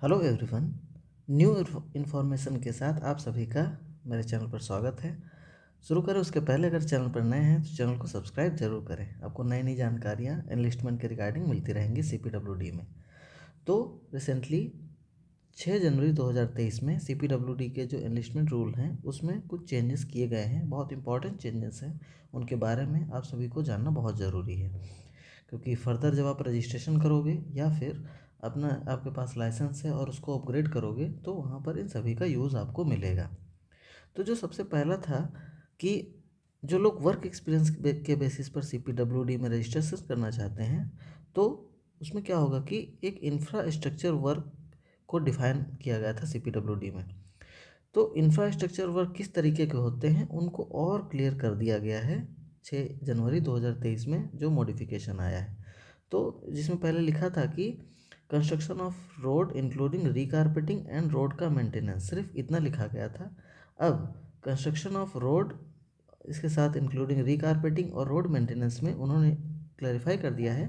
Hello everyone. New information के साथ आप सभी का मेरे चैनल पर स्वागत है। शुरू करें उसके पहले अगर चैनल पर नए हैं तो चैनल को सब्सक्राइब जरूर करें। आपको नई नई जानकारियाँ एनलिस्टमेंट के रिगार्डिंग मिलती रहेंगी CPWD में। तो रिसेंटली 6 जनवरी 2023 में CPWD के जो एनलिस्टमेंट रूल हैं उसमें कुछ चेंजेस किए गए हैं। बहुत इंपॉर्टेंट चेंजेस हैं, उनके बारे में आप सभी को जानना बहुत ज़रूरी है, क्योंकि फर्दर जब आप रजिस्ट्रेशन करोगे या फिर अपना आपके पास लाइसेंस है और उसको अपग्रेड करोगे तो वहाँ पर इन सभी का यूज़ आपको मिलेगा। तो जो सबसे पहला था कि जो लोग वर्क एक्सपीरियंस के बेसिस पर CPWD में रजिस्ट्रेशन करना चाहते हैं तो उसमें क्या होगा कि एक इंफ्रास्ट्रक्चर वर्क को डिफाइन किया गया था CPWD में। तो इंफ्रास्ट्रक्चर वर्क किस तरीके के होते हैं उनको और क्लियर कर दिया गया है 6 जनवरी 2023 में जो मॉडिफिकेशन आया है। तो जिसमें पहले लिखा था कि construction of road including recarpeting and road का मेंटेनेंस, सिर्फ इतना लिखा गया था। अब कंस्ट्रक्शन ऑफ रोड इसके साथ इंक्लूडिंग रिकारपेटिंग और रोड मेंटेनेंस में उन्होंने क्लैरिफाई कर दिया है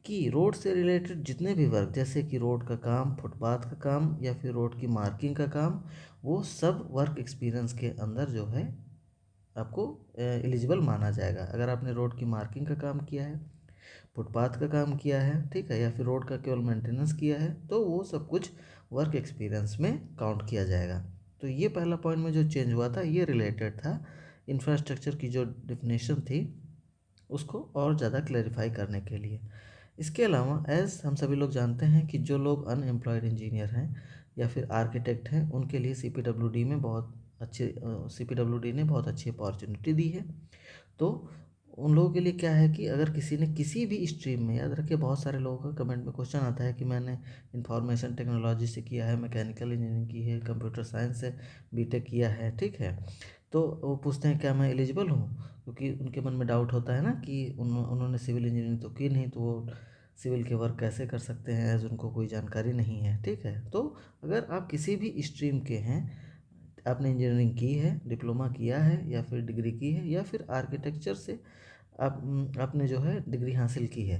कि रोड से रिलेटेड जितने भी वर्क, जैसे कि रोड का काम, फुटपाथ का काम या फिर रोड की मार्किंग का काम, वो सब वर्क एक्सपीरियंस के अंदर जो है आपको एलिजिबल माना जाएगा। अगर आपने रोड की मार्किंग का काम किया है, फुटपाथ का काम किया है, ठीक है, या फिर रोड का केवल मेंटेनेंस किया है तो वो सब कुछ वर्क एक्सपीरियंस में काउंट किया जाएगा। तो ये पहला पॉइंट में जो चेंज हुआ था ये रिलेटेड था इंफ्रास्ट्रक्चर की जो डिफिनेशन थी उसको और ज़्यादा क्लैरिफाई करने के लिए। इसके अलावा एज़ हम सभी लोग जानते हैं कि जो लोग अनएम्प्लॉयड इंजीनियर हैं या फिर आर्किटेक्ट हैं उनके लिए CPWD में बहुत अच्छे CPWD ने बहुत अच्छी अपॉर्चुनिटी दी है। तो उन लोगों के लिए क्या है कि अगर किसी ने किसी भी स्ट्रीम में, याद रखिए बहुत सारे लोगों का कमेंट में क्वेश्चन आता है कि मैंने इंफॉर्मेशन टेक्नोलॉजी से किया है, मैकेनिकल इंजीनियरिंग की है, कंप्यूटर साइंस से बीटेक किया है, ठीक है, तो वो पूछते हैं क्या मैं एलिजिबल हूँ, क्योंकि उनके मन में डाउट होता है ना कि उन्होंने सिविल इंजीनियरिंग तो की नहीं, तो वो सिविल के वर्क कैसे कर सकते हैं, एज उनको कोई जानकारी नहीं है, ठीक है। तो अगर आप किसी भी स्ट्रीम के हैं, आपने इंजीनियरिंग की है, डिप्लोमा किया है या फिर डिग्री की है या फिर आर्किटेक्चर से आपने जो है डिग्री हासिल की है,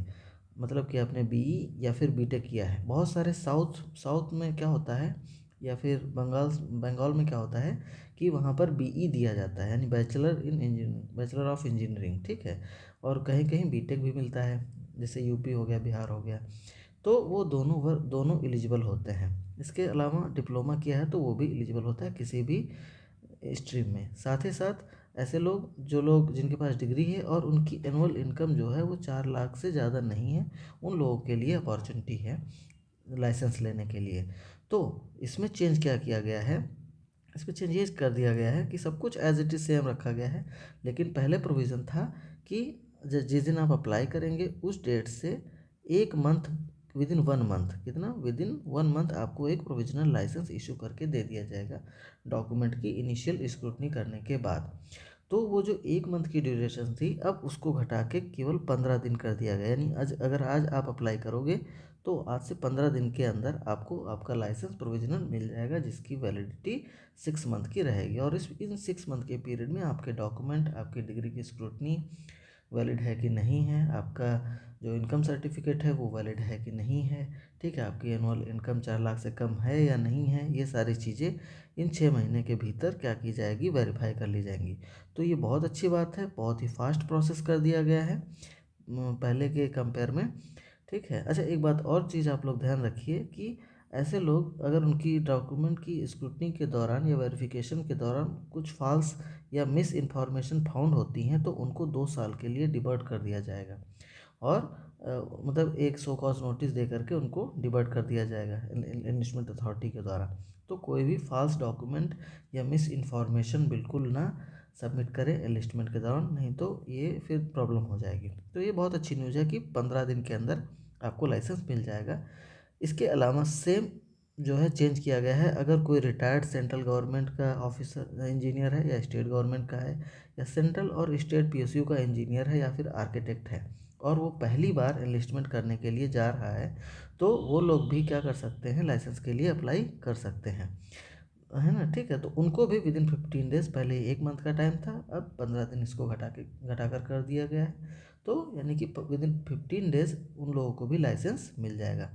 मतलब कि आपने BE या फिर बीटेक किया है। बहुत सारे साउथ साउथ में क्या होता है या फिर बंगाल में क्या होता है कि वहाँ पर BE दिया जाता है, यानी बैचलर ऑफ इंजीनियरिंग, ठीक है, और कहीं कहीं बीटेक भी मिलता है, जैसे यूपी हो गया, बिहार हो गया। तो वो दोनों एलिजिबल होते हैं। इसके अलावा डिप्लोमा किया है तो वो भी एलिजिबल होता है किसी भी स्ट्रीम में। साथ ही साथ ऐसे लोग जो लोग जिनके पास डिग्री है और उनकी एनुअल इनकम जो है वो 4 लाख से ज़्यादा नहीं है, उन लोगों के लिए अपॉर्चुनिटी है लाइसेंस लेने के लिए। तो इसमें चेंज क्या किया गया है, इसमें चेंज ये कर दिया गया है कि सब कुछ एज इट इज़ सेम रखा गया है, लेकिन पहले प्रोविज़न था कि जिस दिन आप अप्लाई करेंगे उस डेट से 1 मंथ, विदिन 1 मंथ, कितना, विदिन 1 मंथ आपको एक प्रोविजनल लाइसेंस इशू करके दे दिया जाएगा डॉक्यूमेंट की इनिशियल स्क्रूटनी करने के बाद। तो वो जो 1 मंथ की ड्यूरेशन थी अब उसको घटा के केवल 15 दिन कर दिया गया, यानी अगर आज आप अप्लाई करोगे तो आज से 15 दिन के अंदर आपको आपका लाइसेंस प्रोविजनल मिल जाएगा, जिसकी वैलिडिटी 6 मंथ की रहेगी। और इन 6 मंथ के पीरियड में आपके डॉक्यूमेंट, आपकी डिग्री की स्क्रूटनी वैलिड है कि नहीं है, आपका जो इनकम सर्टिफिकेट है वो वैलिड है कि नहीं है, ठीक है, आपकी एनुअल इनकम 4 लाख से कम है या नहीं है, ये सारी चीज़ें इन 6 महीने के भीतर क्या की जाएगी, वेरीफाई कर ली जाएंगी। तो ये बहुत अच्छी बात है, बहुत ही फास्ट प्रोसेस कर दिया गया है पहले के कंपेयर में, ठीक है। अच्छा, एक बात और चीज़ आप लोग ध्यान रखिए कि ऐसे लोग अगर उनकी डॉक्यूमेंट की स्क्रूटनी के दौरान या वेरिफिकेशन के दौरान कुछ फॉल्स या मिस इन्फॉर्मेशन फाउंड होती हैं तो उनको 2 साल के लिए डिबर्ट कर दिया जाएगा, और मतलब एक सो कॉज नोटिस दे करके उनको डिबर्ट कर दिया जाएगा इन्वेस्टमेंट अथॉरिटी के द्वारा। तो कोई भी फॉल्स डॉक्यूमेंट या मिस इन्फॉर्मेशन बिल्कुल ना सबमिट करें एनलिस्टमेंट के दौरान, नहीं तो ये फिर प्रॉब्लम हो जाएगी। तो ये बहुत अच्छी न्यूज़ है कि 15 दिन के अंदर आपको लाइसेंस मिल जाएगा। इसके अलावा सेम जो है चेंज किया गया है, अगर कोई रिटायर्ड सेंट्रल गवर्नमेंट का ऑफिसर इंजीनियर है या स्टेट गवर्नमेंट का है या सेंट्रल और स्टेट PSU का इंजीनियर है या फिर आर्किटेक्ट है और वो पहली बार एनलिस्टमेंट करने के लिए जा रहा है, तो वो लोग भी क्या कर सकते हैं, लाइसेंस के लिए अप्लाई कर सकते हैं, है ना, ठीक है। तो उनको भी विदिन 15 डेज, पहले 1 मंथ का टाइम था, अब 15 दिन इसको घटा कर दिया गया है। तो यानी कि विदिन 15 डेज उन लोगों को भी लाइसेंस मिल जाएगा।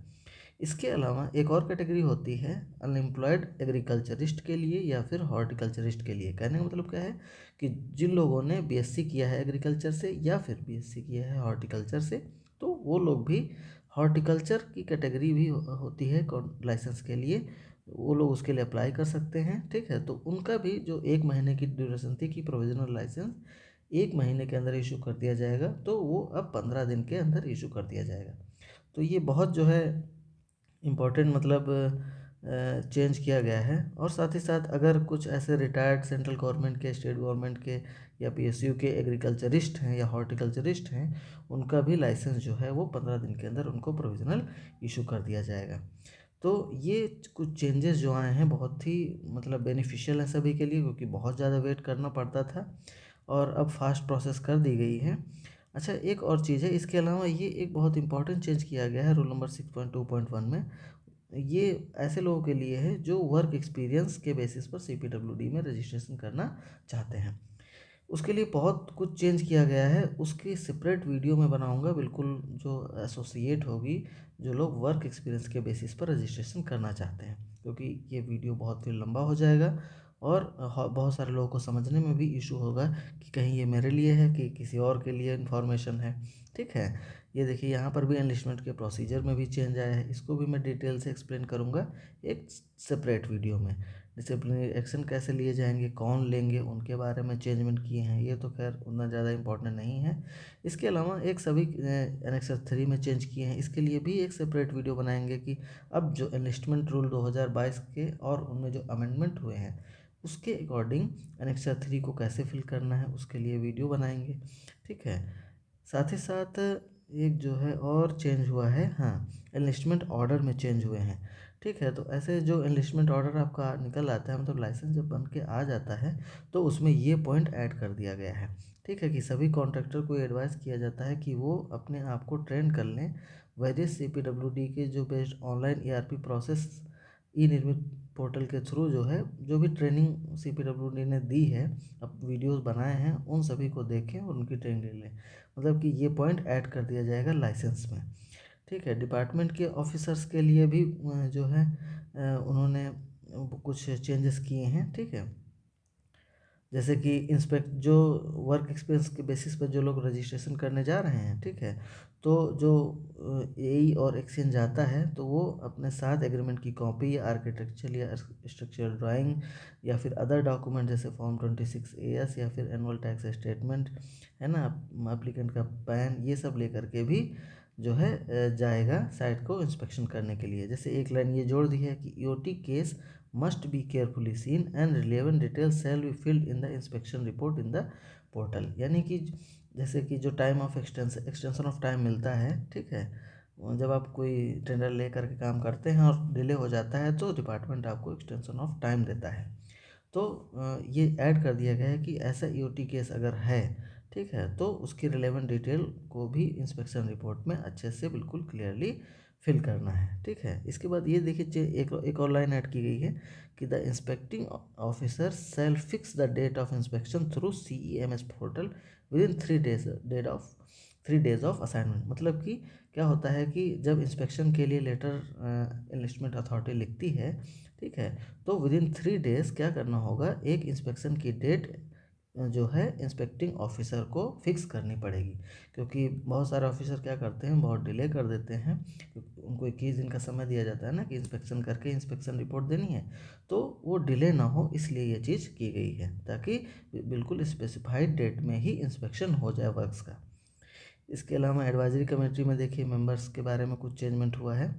इसके अलावा एक और कैटेगरी होती है अनएम्प्लॉयड एग्रीकल्चरिस्ट के लिए या फिर हॉर्टिकल्चरिस्ट के लिए। कहने का मतलब क्या है कि जिन लोगों ने बीएससी किया है एग्रीकल्चर से या फिर बीएससी किया है हॉर्टिकल्चर से, तो वो लोग भी हॉर्टिकल्चर की कैटेगरी भी होती है लाइसेंस के लिए, वो लोग उसके लिए अप्लाई कर सकते हैं। ठीक है, तो उनका भी जो 1 महीने की ड्यूरेशन थी कि प्रोविजनल लाइसेंस 1 महीने के अंदर इशू कर दिया जाएगा, तो वो अब 15 दिन के अंदर इशू कर दिया जाएगा। तो ये बहुत जो है इम्पोर्टेंट मतलब चेंज किया गया है। और साथ ही साथ अगर कुछ ऐसे रिटायर्ड सेंट्रल गवर्नमेंट के, स्टेट गवर्नमेंट के या पीएसयू के एग्रीकल्चरिस्ट हैं या हॉर्टिकल्चरिस्ट हैं, उनका भी लाइसेंस जो है वो 15 दिन के अंदर उनको प्रोविजनल इशू कर दिया जाएगा। तो ये कुछ चेंजेस जो आए हैं बहुत ही मतलब बेनिफिशियल है सभी के लिए, क्योंकि बहुत ज़्यादा वेट करना पड़ता था और अब फास्ट प्रोसेस कर दी गई है। अच्छा, एक और चीज़ है इसके अलावा, ये एक बहुत इंपॉर्टेंट चेंज किया गया है रूल नंबर 6.2.1 में। ये ऐसे लोगों के लिए है जो वर्क एक्सपीरियंस के बेसिस पर सीपीडब्ल्यूडी में रजिस्ट्रेशन करना चाहते हैं। उसके लिए बहुत कुछ चेंज किया गया है, उसकी सेपरेट वीडियो मैं बनाऊंगा बिल्कुल, जो एसोसिएट होगी जो लोग वर्क एक्सपीरियंस के बेसिस पर रजिस्ट्रेशन करना चाहते हैं, क्योंकि ये वीडियो बहुत फिर लंबा हो जाएगा और बहुत सारे लोगों को समझने में भी इशू होगा कि कहीं ये मेरे लिए है कि किसी और के लिए इन्फॉर्मेशन है। ठीक है, ये देखिए यहाँ पर भी एनलिस्टमेंट के प्रोसीजर में भी चेंज आया है, इसको भी मैं डिटेल से एक्सप्लेन करूँगा एक सेपरेट वीडियो में। डिसिप्लिनरी एक्शन कैसे लिए जाएंगे, कौन लेंगे, उनके बारे में चेंजमेंट किए हैं, ये तो खैर उतना ज़्यादा इंपॉर्टेंट नहीं है। इसके अलावा एक सभी एनेक्सर 3 में चेंज किए हैं, इसके लिए भी एक सेपरेट वीडियो बनाएंगे कि अब जो एनलिस्टमेंट रूल 2022 के और उनमें जो अमेंडमेंट हुए हैं उसके अकॉर्डिंग एनेक्सर 3 को कैसे फिल करना है, उसके लिए वीडियो बनाएंगे। ठीक है, साथ ही साथ एक जो है और चेंज हुआ है, हाँ, एनलिस्टमेंट ऑर्डर में चेंज हुए हैं। ठीक है, तो ऐसे जो एनलिस्टमेंट ऑर्डर आपका निकल आता है, मतलब लाइसेंस जब बन के आ जाता है, तो उसमें ये पॉइंट ऐड कर दिया गया है। ठीक है, कि सभी कॉन्ट्रैक्टर को एडवाइस किया जाता है कि वो अपने आप को ट्रेन कर लें वेरियस सीपीडब्ल्यूडी के जो बेस्ड ऑनलाइन ईआरपी प्रोसेस ई निर्मित पोर्टल के थ्रू जो है, जो भी ट्रेनिंग सीपीडब्ल्यूडी ने दी है, अब वीडियोस बनाए हैं, उन सभी को देखें और उनकी ट्रेनिंग ले लें। मतलब कि ये पॉइंट ऐड कर दिया जाएगा लाइसेंस में। ठीक है, डिपार्टमेंट के ऑफिसर्स के लिए भी जो है उन्होंने कुछ चेंजेस किए हैं। ठीक है, जैसे कि इंस्पेक्ट जो वर्क एक्सपीरियंस के बेसिस पर जो लोग रजिस्ट्रेशन करने जा रहे हैं, ठीक है, तो जो एई और एक्सचेंज आता है, तो वो अपने साथ एग्रीमेंट की कॉपी या आर्किटेक्चर या स्ट्रक्चरल ड्राइंग या फिर अदर डॉक्यूमेंट जैसे फॉर्म 26 AS या फिर एनुअल टैक्स स्टेटमेंट है ना, एप्लीकेंट का पैन, ये सब लेकर के भी जो है जाएगा साइट को इंस्पेक्शन करने के लिए। जैसे एक लाइन ये जोड़ दी है कि EOT case must be carefully seen and relevant details shall be filled in the inspection report in the portal। यानी कि जैसे कि जो time of extension of time मिलता है, ठीक है, जब आप कोई टेंडर ले करके काम करते हैं और डिले हो जाता है तो डिपार्टमेंट आपको एक्सटेंशन ऑफ टाइम देता है। तो ये ऐड कर दिया गया है कि ऐसा ईओटी केस अगर है, ठीक है, तो उसकी रिलेवेंट डिटेल को भी इंस्पेक्शन रिपोर्ट में अच्छे से बिल्कुल क्लियरली फिल करना है। ठीक है, इसके बाद ये देखिए एक और लाइन ऐड की गई है कि the inspecting officer shall fix the date of inspection through CEMS portal within 3 days of assignment. मतलब कि क्या होता है कि जब इंस्पेक्शन के लिए लेटर एनलिस्टमेंट अथॉरिटी लिखती है, ठीक है, तो विद इन 3 डेज क्या करना होगा, एक इंस्पेक्शन की डेट जो है इंस्पेक्टिंग ऑफिसर को फिक्स करनी पड़ेगी। क्योंकि बहुत सारे ऑफिसर क्या करते हैं, बहुत डिले कर देते हैं, क्योंकि उनको 21 दिन का समय दिया जाता है ना कि इंस्पेक्शन करके इंस्पेक्शन रिपोर्ट देनी है, तो वो डिले ना हो इसलिए ये चीज़ की गई है, ताकि बिल्कुल स्पेसिफाइड डेट में ही इंस्पेक्शन हो जाए वर्क्स का। इसके अलावा एडवाइजरी कमेटी में देखिए मेंबर्स के बारे में कुछ चेंजमेंट हुआ है।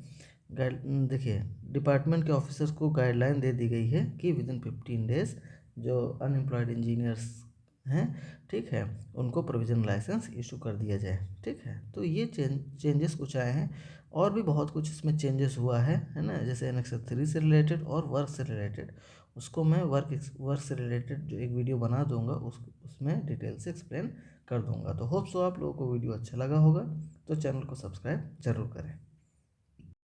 गाइड देखिए डिपार्टमेंट के ऑफिसर्स को गाइडलाइन दे दी गई है कि विद इन 15 डेज जो अनएम्प्लॉयड इंजीनियर्स हैं, ठीक है, उनको प्रोविजनल लाइसेंस इशू कर दिया जाए। ठीक है, तो ये चेंजेस कुछ आए हैं, और भी बहुत कुछ इसमें चेंजेस हुआ है ना, जैसे एनेक्स 3 से रिलेटेड और वर्क से रिलेटेड, उसको मैं वर्क से रिलेटेड जो एक वीडियो बना दूंगा उसमें डिटेल से एक्सप्लेन कर दूंगा। तो होप सो आप लोगों को वीडियो अच्छा लगा होगा, तो चैनल को सब्सक्राइब जरूर करें।